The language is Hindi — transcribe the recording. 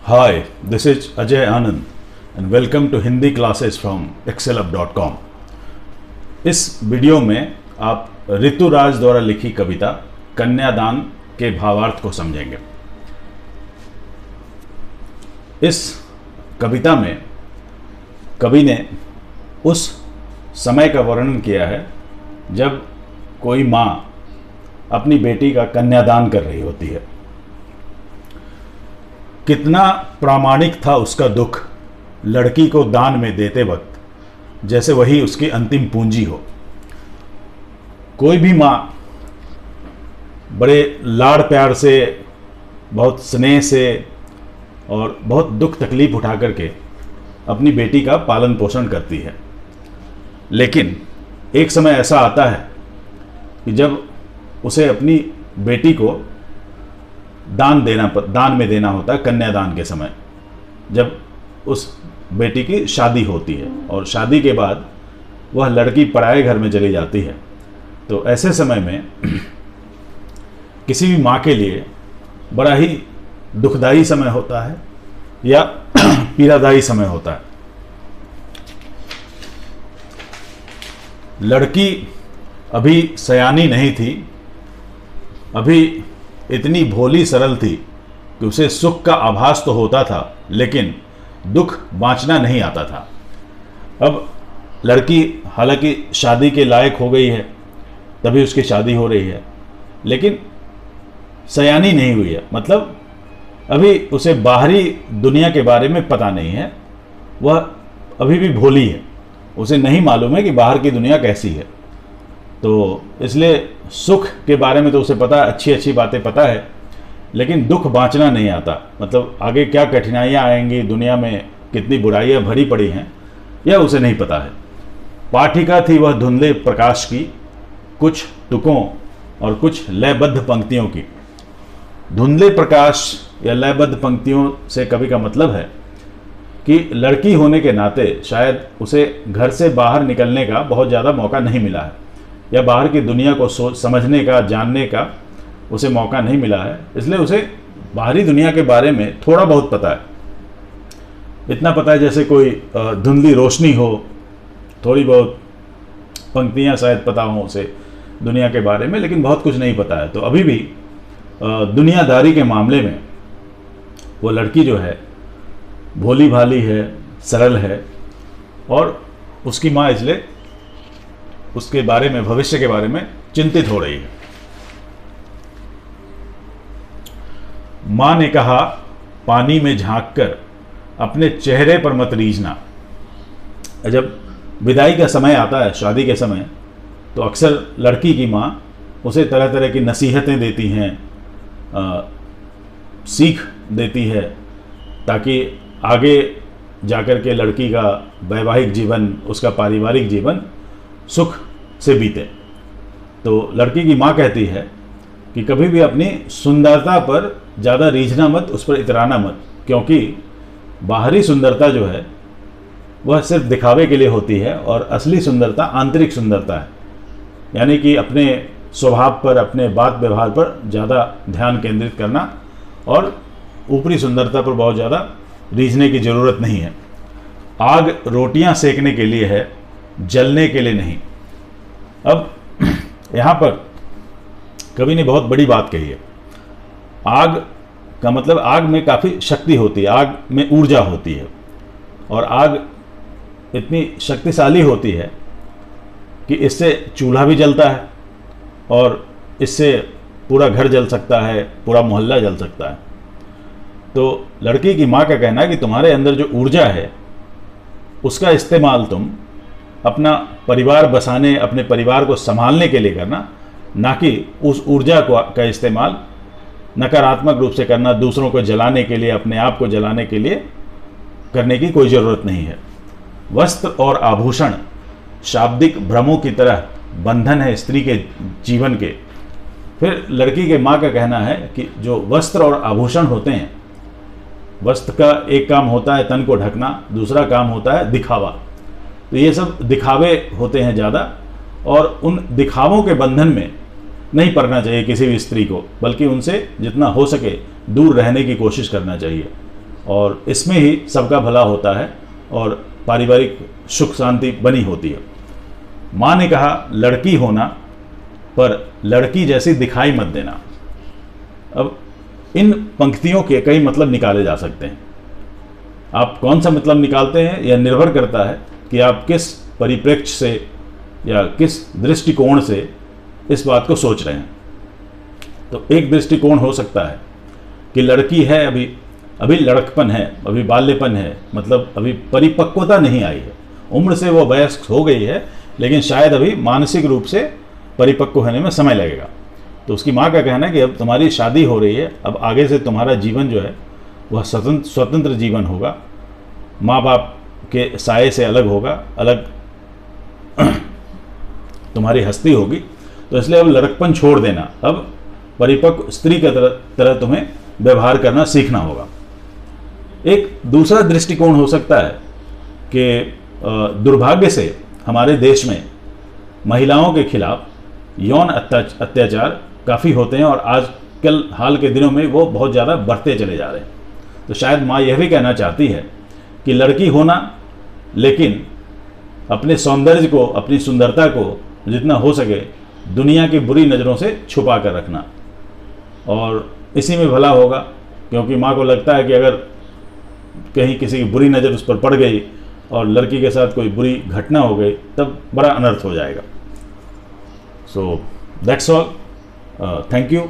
Hi, this is Ajay Anand and welcome to Hindi classes from excelup.com। इस वीडियो में आप ऋतुराज द्वारा लिखी कविता कन्यादान के भावार्थ को समझेंगे। इस कविता में कवि ने उस समय का वर्णन किया है जब कोई माँ अपनी बेटी का कन्यादान कर रही होती है। कितना प्रामाणिक था उसका दुख लड़की को दान में देते वक्त, जैसे वही उसकी अंतिम पूंजी हो। कोई भी माँ बड़े लाड़ प्यार से, बहुत स्नेह से और बहुत दुख तकलीफ उठा करके अपनी बेटी का पालन पोषण करती है। लेकिन एक समय ऐसा आता है कि जब उसे अपनी बेटी को दान में देना होता है। कन्यादान के समय जब उस बेटी की शादी होती है और शादी के बाद वह लड़की पराए घर में चली जाती है, तो ऐसे समय में किसी भी माँ के लिए बड़ा ही दुखदाई समय होता है या पीड़ादायी समय होता है। लड़की अभी सयानी नहीं थी, अभी इतनी भोली सरल थी कि उसे सुख का आभास तो होता था लेकिन दुख बाँचना नहीं आता था। अब लड़की हालांकि शादी के लायक हो गई है, तभी उसकी शादी हो रही है, लेकिन सयानी नहीं हुई है। मतलब अभी उसे बाहरी दुनिया के बारे में पता नहीं है, वह अभी भी भोली है, उसे नहीं मालूम है कि बाहर की दुनिया कैसी है। तो इसलिए सुख के बारे में तो उसे पता, अच्छी अच्छी बातें पता है, लेकिन दुख बाँचना नहीं आता। मतलब आगे क्या कठिनाइयाँ आएंगी, दुनिया में कितनी बुराइयाँ भरी पड़ी हैं, यह उसे नहीं पता है। पाठिका थी वह धुंधले प्रकाश की, कुछ तुकों और कुछ लयबद्ध पंक्तियों की। धुंधले प्रकाश या लयबद्ध पंक्तियों से कवि का मतलब है कि लड़की होने के नाते शायद उसे घर से बाहर निकलने का बहुत ज़्यादा मौका नहीं मिला है, या बाहर की दुनिया को समझने का, जानने का उसे मौका नहीं मिला है। इसलिए उसे बाहरी दुनिया के बारे में थोड़ा बहुत पता है। इतना पता है जैसे कोई धुंधली रोशनी हो, थोड़ी बहुत पंक्तियां शायद पता हो उसे दुनिया के बारे में, लेकिन बहुत कुछ नहीं पता है। तो अभी भी दुनियादारी के मामले में वो लड़की जो है भोली भाली है, सरल है, और उसकी माँ इसलिए उसके बारे में, भविष्य के बारे में चिंतित हो रही है। माँ ने कहा, पानी में झांककर अपने चेहरे पर मत रीझना। जब विदाई का समय आता है, शादी के समय, तो अक्सर लड़की की माँ उसे तरह तरह की नसीहतें देती हैं, सीख देती है, ताकि आगे जाकर के लड़की का वैवाहिक जीवन, उसका पारिवारिक जीवन सुख से बीते। तो लड़की की माँ कहती है कि कभी भी अपनी सुंदरता पर ज़्यादा रीझना मत, उस पर इतराना मत, क्योंकि बाहरी सुंदरता जो है वह सिर्फ दिखावे के लिए होती है और असली सुंदरता आंतरिक सुंदरता है। यानी कि अपने स्वभाव पर, अपने बात व्यवहार पर ज़्यादा ध्यान केंद्रित करना, और ऊपरी सुंदरता पर बहुत ज़्यादा रीझने की ज़रूरत नहीं है। आग रोटियां सेकने के लिए है, जलने के लिए नहीं। अब यहाँ पर कवि ने बहुत बड़ी बात कही है। आग का मतलब, आग में काफ़ी शक्ति होती है, आग में ऊर्जा होती है, और आग इतनी शक्तिशाली होती है कि इससे चूल्हा भी जलता है और इससे पूरा घर जल सकता है, पूरा मोहल्ला जल सकता है। तो लड़की की माँ का कहना है कि तुम्हारे अंदर जो ऊर्जा है उसका इस्तेमाल तुम अपना परिवार बसाने, अपने परिवार को संभालने के लिए करना, ना कि उस ऊर्जा का इस्तेमाल नकारात्मक रूप से करना, दूसरों को जलाने के लिए, अपने आप को जलाने के लिए करने की कोई ज़रूरत नहीं है। वस्त्र और आभूषण शाब्दिक भ्रमों की तरह बंधन है स्त्री के जीवन के। फिर लड़की के माँ का कहना है कि जो वस्त्र और आभूषण होते हैं, वस्त्र का एक काम होता है तन को ढकना, दूसरा काम होता है दिखावा। तो ये सब दिखावे होते हैं ज़्यादा, और उन दिखावों के बंधन में नहीं पड़ना चाहिए किसी भी स्त्री को, बल्कि उनसे जितना हो सके दूर रहने की कोशिश करना चाहिए। और इसमें ही सबका भला होता है और पारिवारिक सुख शांति बनी होती है। माँ ने कहा लड़की होना, पर लड़की जैसी दिखाई मत देना। अब इन पंक्तियों के कई मतलब निकाले जा सकते हैं। आप कौन सा मतलब निकालते हैं यह निर्भर करता है कि आप किस परिप्रेक्ष्य से या किस दृष्टिकोण से इस बात को सोच रहे हैं। तो एक दृष्टिकोण हो सकता है कि लड़की है, अभी लड़कपन है, अभी बाल्यपन है, मतलब अभी परिपक्वता नहीं आई है, उम्र से वो वयस्क हो गई है, लेकिन शायद अभी मानसिक रूप से परिपक्व होने में समय लगेगा। तो उसकी माँ का कहना है कि अब तुम्हारी शादी हो रही है, अब आगे से तुम्हारा जीवन जो है वह स्वतंत्र जीवन होगा, माँ बाप के साये से अलग होगा, अलग तुम्हारी हस्ती होगी। तो इसलिए अब लड़कपन छोड़ देना, अब परिपक्व स्त्री की तरह तुम्हें व्यवहार करना सीखना होगा। एक दूसरा दृष्टिकोण हो सकता है कि दुर्भाग्य से हमारे देश में महिलाओं के खिलाफ यौन अत्याचार काफ़ी होते हैं और आजकल हाल के दिनों में वो बहुत ज़्यादा बढ़ते चले जा रहे हैं। तो शायद माँ यह भी कहना चाहती है कि लड़की होना, लेकिन अपने सौंदर्य को, अपनी सुंदरता को जितना हो सके दुनिया की बुरी नज़रों से छुपा कर रखना, और इसी में भला होगा। क्योंकि माँ को लगता है कि अगर कहीं किसी की बुरी नज़र उस पर पड़ गई और लड़की के साथ कोई बुरी घटना हो गई तब बड़ा अनर्थ हो जाएगा। So that's all, thank you.